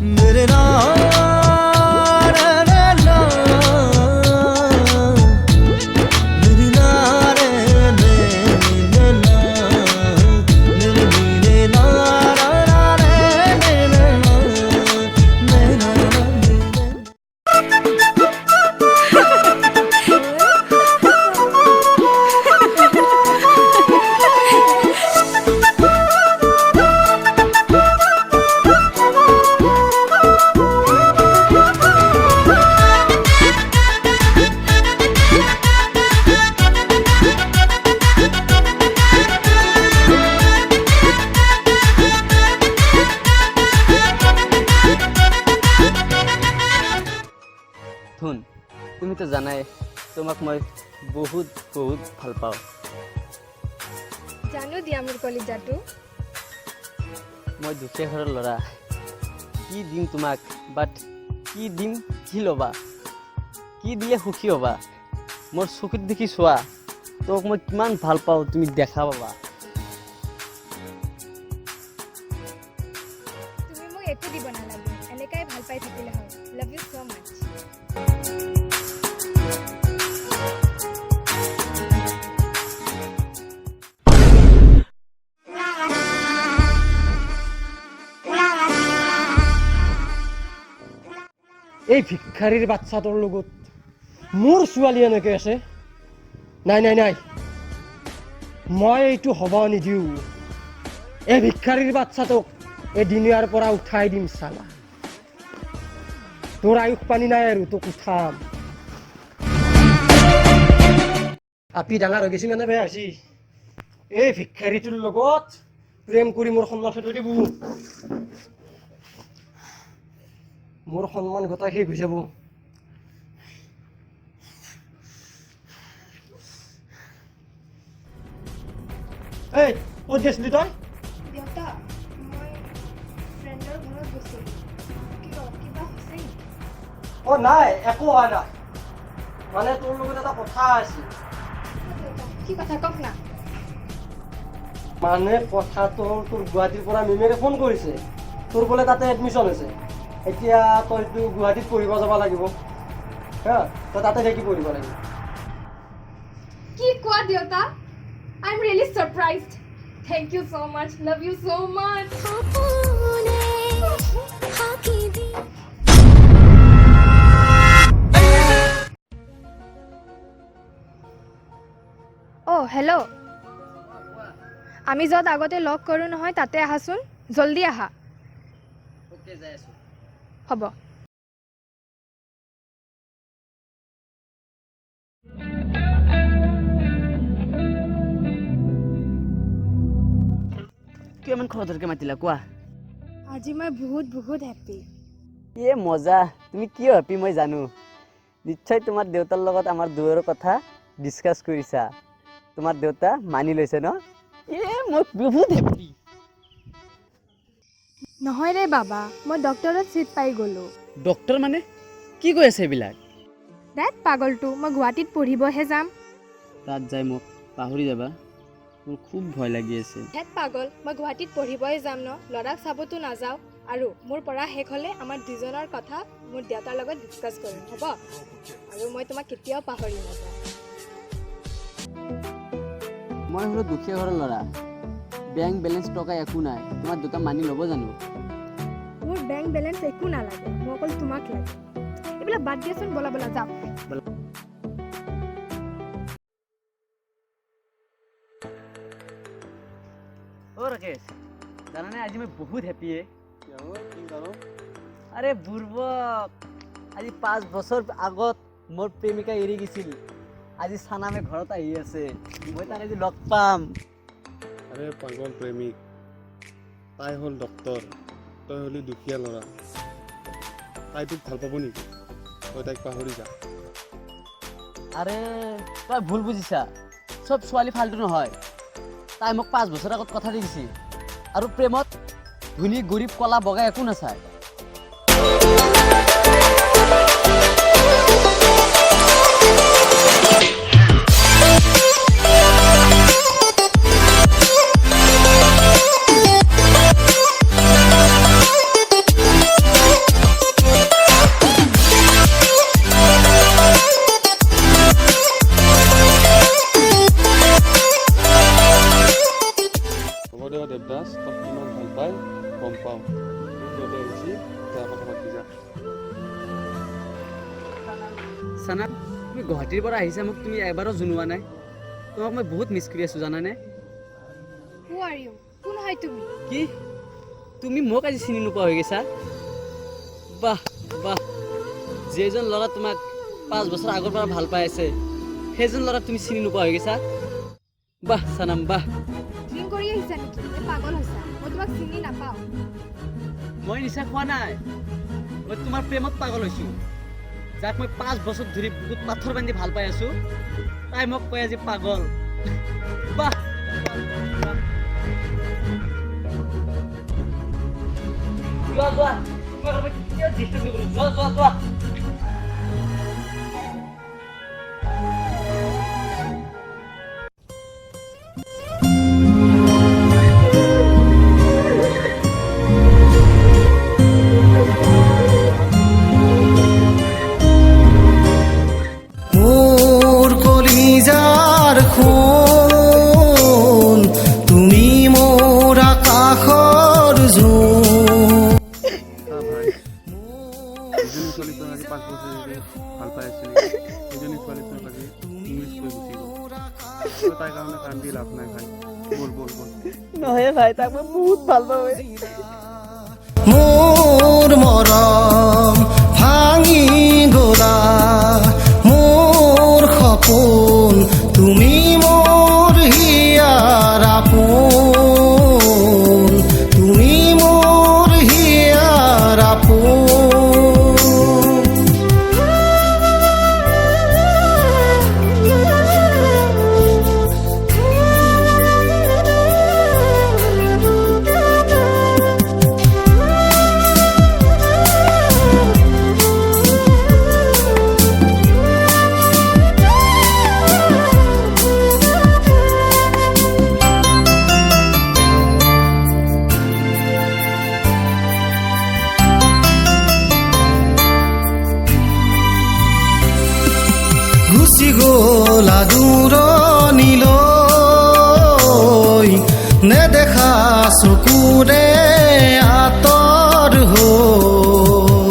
मेरे ना रे ना मेरे ना रे ने ना मेरे नीरे ना रे ने ना ধুন তুমি তো জানাই তোমাক মই বহুত বহুত ভাল পাওঁ জানো দিয়া মোৰ কলিজাটো মই দুখীয়া ঘৰৰ ল'ৰা কি দিম তোমাক বাট কি দিম কি ল'বা কি দিলে সুখী হ'বা মোৰ চকুত দেখি চোৱা তোক মই কিমান ভাল পাওঁ তুমি দেখা পাবা তুমি মোক একো দিব নালাগে এনেকাই ভাল পাই থাকিলে হয় লাভ ইউ সো মাচ এই ভিক্ষাৰীৰ বাচ্চাটোৰ লগত মোৰ ছোৱালী এনেকৈ আছে নাই নাই নাই মই এইটো হ'ব নিদিওঁ এই ভিক্ষাৰীৰ বাচ্চাটোক এই দুনিয়াৰ পৰা উঠাই দিম চালা তোৰ আয়ুস পানী নাই আৰু তোক উঠাম আপি ডাঙৰ হৈ গৈছে মানে বেয়া হৈছে এই ভিক্ষাৰীটোৰ লগত প্ৰেম কৰি মোৰ সন্মান ফেটো দিব মোৰ সন্মান গোটাই শেষ হৈ যাব এই ক'ত গৈছিলি তই দেউতা মই ফ্ৰেণ্ডৰ ঘৰত গৈছিলোঁ কিবা হৈছে অ নাই একো হোৱা নাই মানে তোৰ লগত এটা কথা আছিল কি কথা কওক না মানে কথাটো তোৰ গুৱাহাটীৰ পৰা মিমেৰে ফোন কৰিছে তোৰ বোলে তাতে এডমিশ্যন হৈছে এতিয়া তইতো গুৱাহাটীত পঢ়িব যাব লাগিব হা তই তাতে থাকি পঢ়িব লাগিব কি কোৱা দেউতা I am really surprised thank you so much love you so much অ' হেল্ল' আমি য'ত আগতে লগ কৰোঁ নহয় তাতে আহাচোন জল্দি আহা ওকে যাই আছো হ'ব কিয় ইমান খৰধৰকে মাতিলা কোৱা আজি মই বহুত বহুত হেপ্পী এ মজা তুমি কিয় হেপী মই জানো নিশ্চয় তোমাৰ দেউতাৰ লগত আমাৰ দুয়ৰ কথা ডিসকাস কৰিছা তোমাৰ দেউতা মানি লৈছে ন মই বহুত হেপী নহয় ৰে বাবা মই ডক্টৰত চিট পাই গ'লোঁ ডক্টৰ মানে কি কৈ আছে এইবিলাক দেট পাগলটো মই গুৱাহাটীত পঢ়িবহে যাম তাত যাই মোক পাহৰি যাবা মোৰ খুব ভয় লাগি আছে দেট পাগল মই গুৱাহাটীত পঢ়িবই যাম ন ল'ৰাক চাবতো নাযাওঁ আৰু মোৰ পঢ়া শেষ হ'লে আমাৰ দুজনৰ কথা মোৰ দেউতাৰ লগত ডিছকাছ কৰিম হ'ব আৰু মই তোমাক কেতিয়াও পাহৰি নাযাওঁ মই হলো দুখীয়া ঘৰৰ ল'ৰা বেংক বেলেঞ্চ টকা একো নাই তোমাৰ দেউতা মানি ল'ব জানো মোৰ বেংক বেলেঞ্চ একো নালাগে মই অকল তোমাক লাগে এইবিলাক বাদ দিয়াচোন বলা বলা যাওঁ অ ৰাকেশ জানানে আজি মই বহুত হেপী আৰে বুৰ্বক আজি 5 বছৰ আগত মোৰ প্ৰেমিকা এৰি গৈছিল আজি সানামে ঘৰত আহি আছে মই তাক আজি লগ পাম আৰে পাগল প্ৰেমিক তাই হল ডক্টৰ তই হলি দুখীয়া ল'ৰা তাই তোক ভাল পাব নেকি তই তাইক পাহৰি যা আৰে তই ভুল বুজিছা সব ছোৱালী ফাল্টু নহয় তাই মোক 5 বছৰ আগত কথা দিছিল আৰু প্ৰেমত ধনী গৰীব কলা বগা একো নাচায় চানা তুমি গুৱাহাটীৰ পৰা আহিছা মোক তুমি এবাৰো জনোৱা নাই তোমাক মই বহুত মিছ কৰি আছোঁ জানানে হু আৰ ইউ কোন হয় তুমি কি তুমি মোক আজি চিনি নোপোৱা হৈ গৈছা বাহ বাহ যেজন ল'ৰা তোমাক 5 বছৰ আগৰ পৰা ভাল পাই আছে সেইজন ল'ৰা তুমি চিনি নোপোৱা হৈ গৈছা বাহ চানাম বাহ ড্ৰিংক কৰি আহিছা নেকি নে পাগল হৈছা মই তোমাক চিনি নাপাওঁ মই নিচা খোৱা নাই মই তোমাৰ প্ৰেমত পাগল হৈছোঁ যাক মই 5 বছৰ ধৰি বুকুত পাথৰ বান্ধি ভাল পাই আছোঁ তাই মোক কয় আজি পাগল বাহ যোৱা যোৱা তোমাক মই কেতিয়াও ডিষ্টাৰ্ব নকৰোঁ যোৱা যোৱা যোৱা মোৰ কলিজাৰ খুন তুমি মোৰ আকাশৰ জোন ভাই এজনী ছোৱালী তই আজি 5 বছৰ ধৰি ভাল পাই আছিলি এজনী ছোৱালী তই আজি ইংলিছ কৈ গুচি গ'ল তই তাইৰ কাৰণে কান্দি লাভ নাই ভাই বল বল বল নহয় ভাই তাক মই বহুত ভাল পাওঁ মোৰ মৰম ভাঙি গলা মোৰ সপোন তুমি মোৰ হিয়াৰ আপোন তুমি মোৰ হিয়াৰ আপোন গুচি গ'লা দূৰণিলৈ নেদেখা চকুৰে আঁতৰ হৈ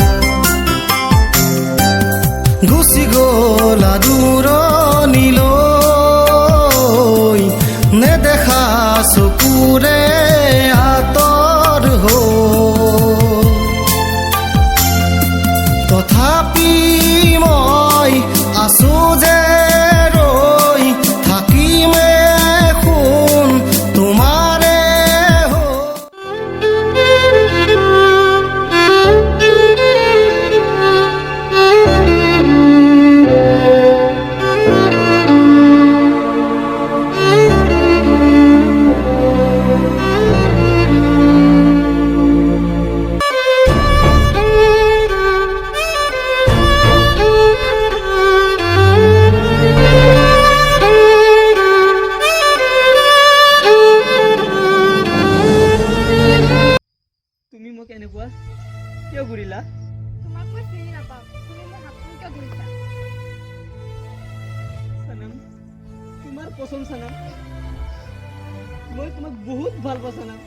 গুচি গ'লা দূৰণিলৈ নেদেখা চকুৰে আঁতৰ হৈ তথাপি মই আছো যে ৰৈ থাকিমে শুন তোমাৰে হৈ তুমি মোক এনেকুৱা কিয় ঘূৰিলা তোমাক মই চিনি নাপাওঁ তুমি মোৰ হাতখন কিয় ধৰিছা চানাম তোমাৰ পচন্দ চানাম মই তোমাক বহুত ভাল পাওঁ চানাম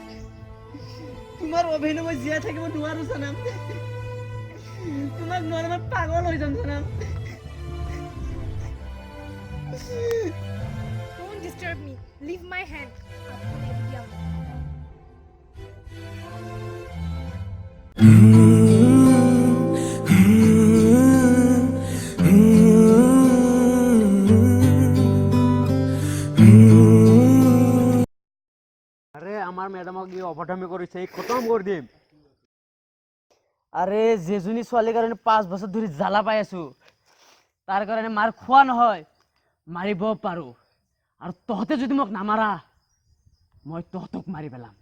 তোমাৰ অভিনয় মই জীয়াই থাকিব নোৱাৰো চানাম তোমাক নোৱাৰে মই পাগল হৈ যাম চানাম Don't disturb me. Leave my hand. হাতখন এৰি দিয়া মোক। আৰে আমাৰ ম্যাডামক এই অভদ্ৰামি কৰেছে এই খতম কৰে দিম আৰে যেজনী ছোৱালীৰ কাৰণে 5 বছৰ ধৰি জ্বালা পাই আছো তাৰ কাৰণে মাৰ খোৱা নহয় মাৰিব পাৰো আৰু তহঁতে যদি মোক নামাৰা মই তহঁতক মাৰি পেলাম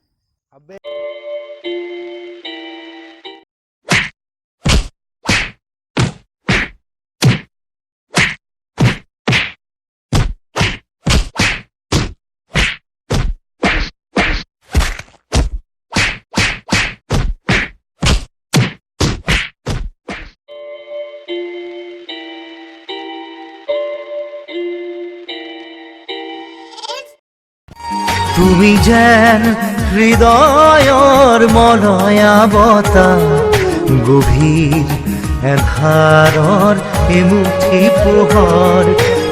তুমি যেন হৃদয়ৰ মলয়া বতাহ গভীৰ এন্ধাৰৰ এমুঠি পোহৰ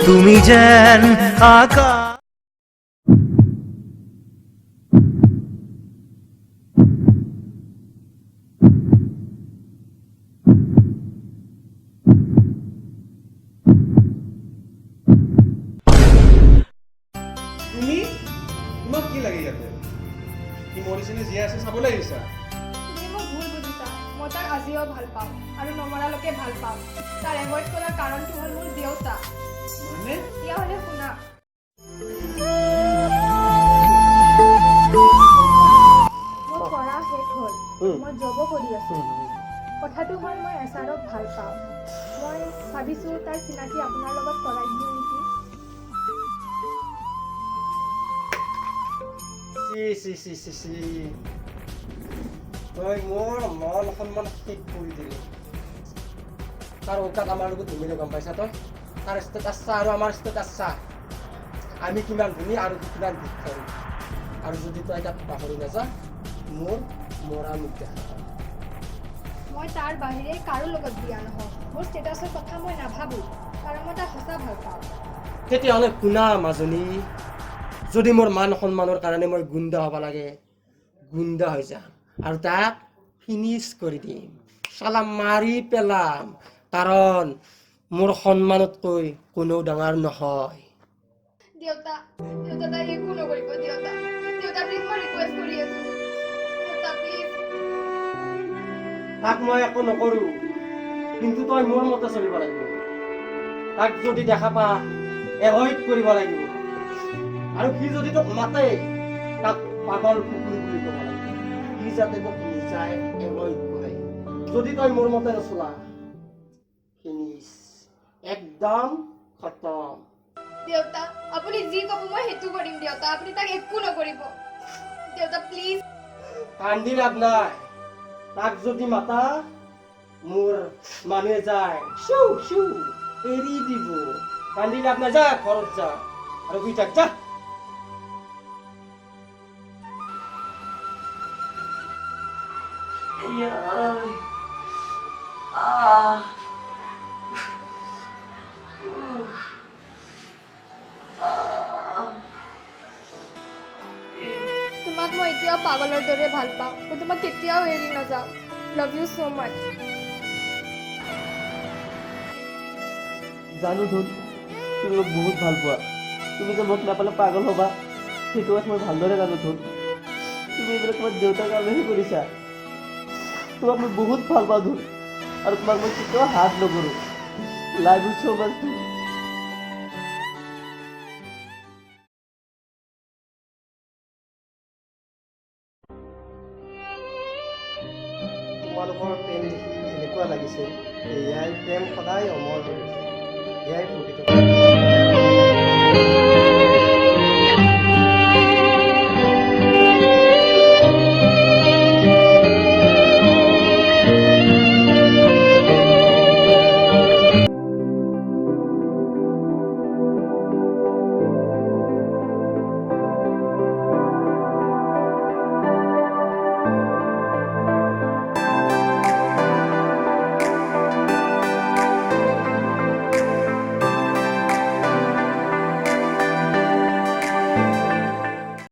তুমি যেন আকাশ তুমি তোমাক কি লাগে ইয়াতে কি মৰিছেনে জীয়াই আছে চাবলৈ আহিছা তুমি মোক ভুল বুজিছা মই তাক আজিও ভাল পাওঁ আৰু নমৰালৈকে ভাল পাওঁ তাৰ এভইড কৰাৰ কাৰণটো হ'ল মোৰ দেউতা মানে তেতিয়াহ'লে শুনা মোৰ পঢ়া শেষ হ'ল মই জব কৰি আছোঁ কথাটো হ'ল মই এছাৰক ভাল পাওঁ মই ভাবিছোঁ তাৰ চিনাকি আপোনাৰ লগত কৰাই দিওঁ নেকি তই মোৰ মন সন্মান শেষ কৰি দিলি তাৰ অকাত আমাৰ লগত ধুমিলে গম পাইছা তই তাৰ ষ্টেটাছ চা আৰু আমাৰ ষ্টেটাছ চা আমি কিমান ধনী আৰু কিমান ভিক্ষাৰী আৰু যদি তই তাক পাহৰি নাযা মোৰ মৰা মুখ দেখা পাম। মই তাৰ বাহিৰে কাৰো লগত বিয়া নহওঁ মোৰ ষ্টেটাছৰ কথা মই নাভাবোঁ কাৰণ মই তাক সঁচা ভাল পাওঁ তেতিয়াহ'লে শুনা মাজনী যদি মোৰ মান সন্মানৰ কাৰণে মই গুণ্ডা হ'ব লাগে গুণ্ডা হৈ যাম আৰু তাক ফিনিছ কৰি দিম চালা মাৰি পেলাম কাৰণ মোৰ সন্মানতকৈ কোনেও ডাঙৰ নহয় দেউতা দেউতা তাই একো নকৰিব দেউতা দেউতা প্লিজ মই ৰিকুৱেষ্ট কৰি আছোঁ দেউতা প্লিজ তাক মই একো নকৰোঁ কিন্তু তই মোৰ মতে চলিব লাগিব তাক যদি দেখা পা এভইড কৰিব লাগিব আৰু সি যদি তোক মাতে তাক পাগল কুকুৰ বুলি ক'ব লাগিব সি যাতে তোক নিজাই এভইড কৰে যদি তই মোৰ মতে নচলা ফিনিছ একদম খতম দেউতা আপুনি যি ক'ব মই সেইটো কৰিম দেউতা আপুনি তাক একো নকৰিব দেউতা প্লিজ কান্দি লাভ নাই তাক যদি মাতা মোৰ মানুহে যায় চু চু এৰি দিব কান্দি লাভ নাই যা ঘৰত যা আৰু শুই থাক যা তোমাক মই এতিয়াও পাগলৰ দৰে ভাল পাওঁ মই তোমাক কেতিয়াও এৰি নাযাওঁ লাভ ইউ ছ' মাচ জানো ধুন তুমি মোক বহুত ভাল পোৱা তুমি যে মোক নাপালে পাগল হ'বা সেইটো কথা মই ভালদৰে জানো ধুন তুমি এইবিলাক তোমাৰ দেউতাৰ কাৰণেহে কৰিছা তোমাক মই বহুত ভাল পাওঁ ধুন আৰু তোমাক মই কেতিয়াও হাত নকৰোঁ লাভ ইউ ছ' মাচ ধুন তোমালোকৰ প্ৰেম দেখি এনেকুৱা লাগিছে এয়াই প্ৰেম সদায় অমৰ হৈ এয়াই প্ৰকৃত